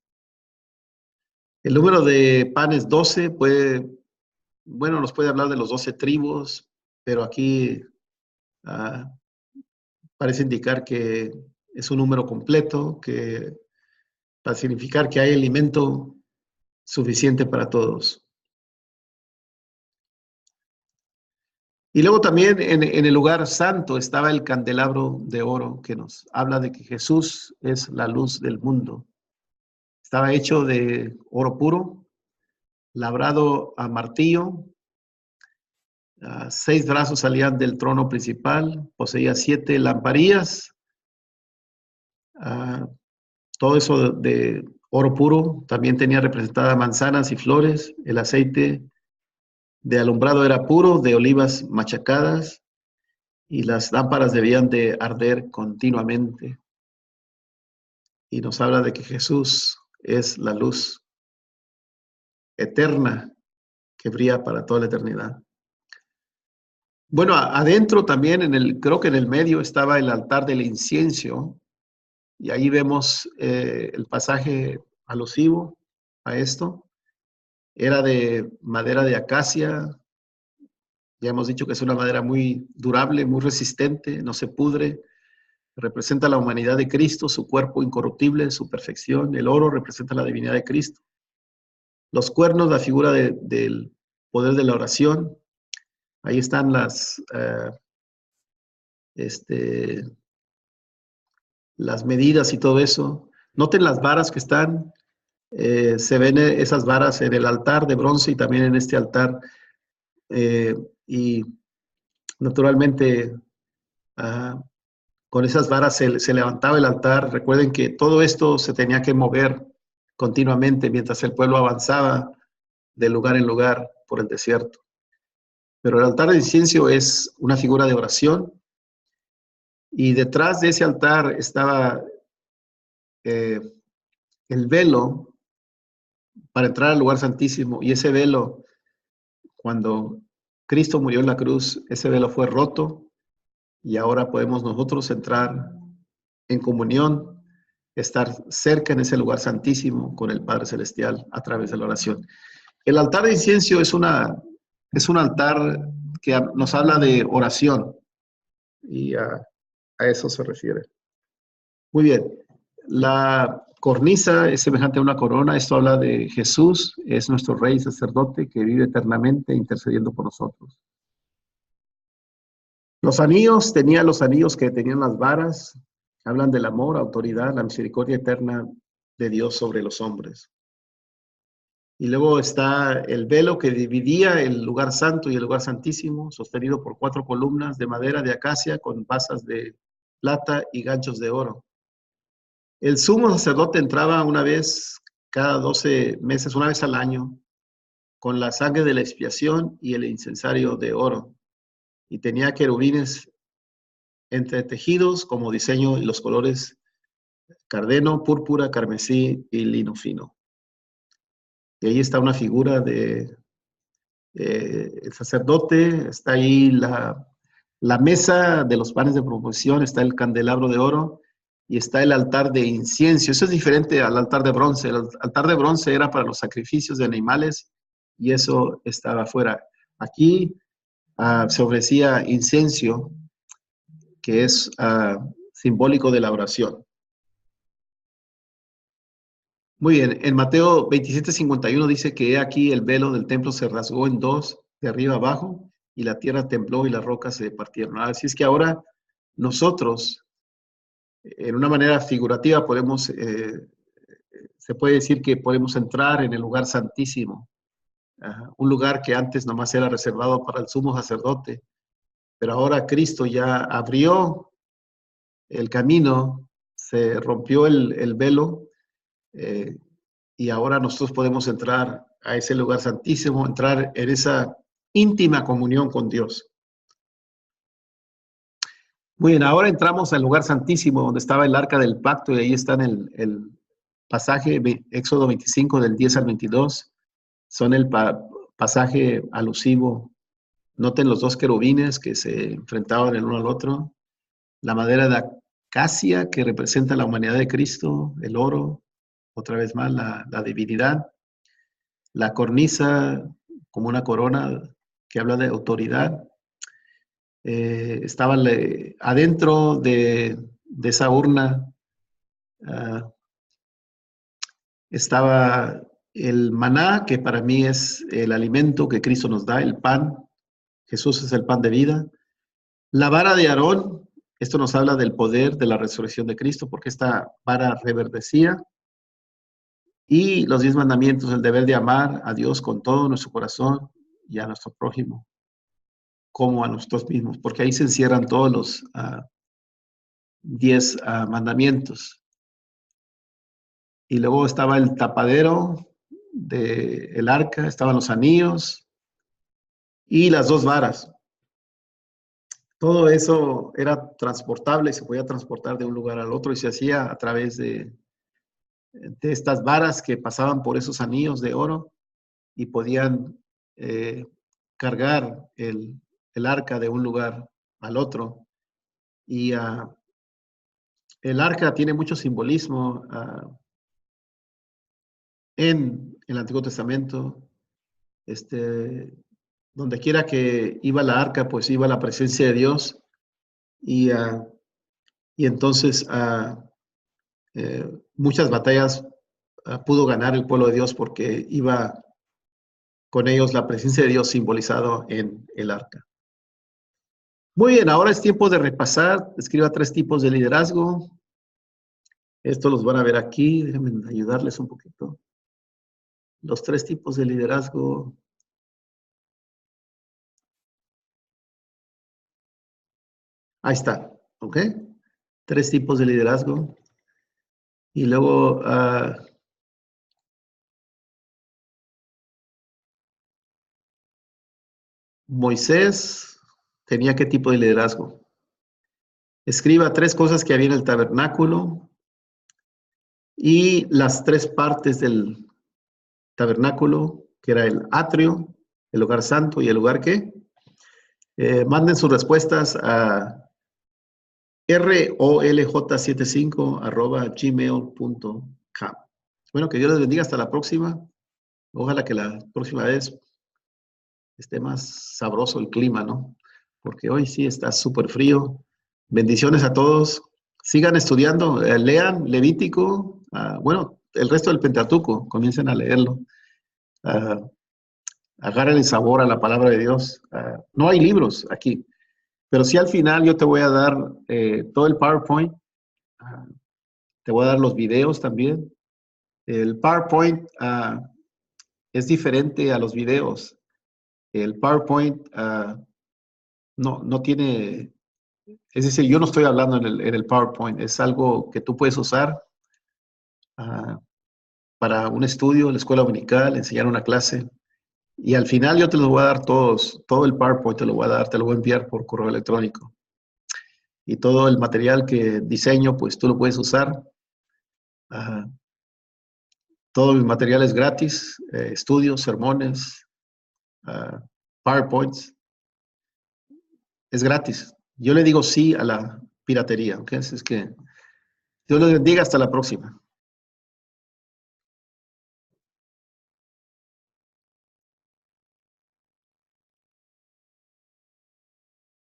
S1: El número de panes 12 nos puede hablar de los 12 tribus, pero aquí parece indicar que es un número completo, que para significar que hay alimento suficiente para todos. Y luego también en el lugar santo estaba el candelabro de oro, que nos habla de que Jesús es la luz del mundo. Estaba hecho de oro puro, labrado a martillo. 6 brazos salían del trono principal, poseía 7 lamparillas. Todo eso de oro puro. También tenía representadas manzanas y flores. El aceite de alumbrado era puro, de olivas machacadas, y las lámparas debían de arder continuamente. Y nos habla de que Jesús es la luz eterna que brilla para toda la eternidad. Bueno, adentro también, creo que en el medio estaba el altar del incienso, y ahí vemos el pasaje alusivo a esto. Era de madera de acacia. Ya hemos dicho que es una madera muy durable, muy resistente, no se pudre. Representa la humanidad de Cristo, su cuerpo incorruptible, su perfección. El oro representa la divinidad de Cristo. Los cuernos, la figura del poder de la oración. Ahí están las medidas y todo eso. Noten las varas que están. Se ven esas varas en el altar de bronce y también en este altar. Y naturalmente con esas varas se levantaba el altar. Recuerden que todo esto se tenía que mover continuamente mientras el pueblo avanzaba de lugar en lugar por el desierto. Pero el altar de incienso es una figura de oración, y detrás de ese altar estaba el velo para entrar al lugar santísimo, y ese velo, cuando Cristo murió en la cruz, ese velo fue roto, y ahora podemos nosotros entrar en comunión, estar cerca en ese lugar santísimo con el Padre Celestial a través de la oración. El altar de incienso es un altar que nos habla de oración, y a eso se refiere. Muy bien. La cornisa es semejante a una corona. Esto habla de Jesús, es nuestro Rey sacerdote que vive eternamente intercediendo por nosotros. Los anillos, tenía los anillos que tenían las varas, hablan del amor, autoridad, la misericordia eterna de Dios sobre los hombres. Y luego está el velo que dividía el lugar santo y el lugar santísimo, sostenido por 4 columnas de madera de acacia con basas de plata y ganchos de oro. El sumo sacerdote entraba una vez cada 12 meses, una vez al año, con la sangre de la expiación y el incensario de oro. Y tenía querubines entretejidos como diseño y los colores cardeno, púrpura, carmesí y lino fino. Y ahí está una figura de el sacerdote, está ahí la mesa de los panes de proposición, está el candelabro de oro y está el altar de incienso. Eso es diferente al altar de bronce. El altar de bronce era para los sacrificios de animales y eso estaba afuera. Aquí se ofrecía incienso, que es simbólico de la oración. Muy bien, en Mateo 27:51 dice que aquí el velo del templo se rasgó en dos, de arriba abajo, y la tierra tembló y las rocas se partieron. Así es que ahora nosotros, en una manera figurativa, se puede decir que podemos entrar en el lugar santísimo, un lugar que antes nomás era reservado para el sumo sacerdote, pero ahora Cristo ya abrió el camino, se rompió el velo, eh, y ahora nosotros podemos entrar a ese lugar santísimo, entrar en esa íntima comunión con Dios. Muy bien, ahora entramos al lugar santísimo donde estaba el arca del pacto y ahí está en el pasaje Éxodo 25 del 10 al 22. Son el pasaje alusivo. Noten los dos querubines que se enfrentaban el uno al otro. La madera de acacia que representa la humanidad de Cristo, el oro, otra vez más la divinidad. La cornisa como una corona que habla de autoridad. Estaba adentro de esa urna, estaba el maná, que para mí es el alimento que Cristo nos da, el pan. Jesús es el pan de vida. La vara de Aarón, esto nos habla del poder de la resurrección de Cristo, porque esta vara reverdecía. Y los 10 mandamientos, el deber de amar a Dios con todo nuestro corazón y a nuestro prójimo como a nosotros mismos, porque ahí se encierran todos los 10 mandamientos. Y luego estaba el tapadero del arca, estaban los anillos y las 2 varas. Todo eso era transportable, se podía transportar de un lugar al otro y se hacía a través de estas varas que pasaban por esos anillos de oro y podían cargar el arca de un lugar al otro. Y el arca tiene mucho simbolismo en el Antiguo Testamento. Donde quiera que iba la arca, pues iba la presencia de Dios. Y entonces muchas batallas pudo ganar el pueblo de Dios porque iba con ellos la presencia de Dios simbolizado en el arca. Muy bien, ahora es tiempo de repasar. Escriba 3 tipos de liderazgo. Estos los van a ver aquí. Déjenme ayudarles un poquito. Los 3 tipos de liderazgo. Ahí está, ¿ok? 3 tipos de liderazgo. Y luego Moisés tenía qué tipo de liderazgo. Escriba 3 cosas que había en el tabernáculo y las 3 partes del tabernáculo, que era el atrio, el lugar santo y el lugar ¿qué? Manden sus respuestas a rolj75@gmail.com. Bueno, que Dios les bendiga. Hasta la próxima. Ojalá que la próxima vez esté más sabroso el clima, ¿no? Porque hoy sí está súper frío. Bendiciones a todos. Sigan estudiando, lean Levítico, bueno, el resto del Pentateuco, comiencen a leerlo. Agarren el sabor a la palabra de Dios. No hay libros aquí, pero sí al final yo te voy a dar todo el PowerPoint. Te voy a dar los videos también. El PowerPoint es diferente a los videos. El PowerPoint no tiene, es decir, yo no estoy hablando en el PowerPoint, es algo que tú puedes usar ah, para un estudio, la escuela dominical, enseñar una clase. Y al final yo te los voy a dar todos, todo el PowerPoint te lo voy a dar, te lo voy a enviar por correo electrónico. Y todo el material que diseño, pues tú lo puedes usar. Ah, todo mi material es gratis, estudios, sermones, ah, PowerPoints, es gratis. Yo le digo sí a la piratería, ¿ok? Así es que Dios les bendiga, hasta la próxima.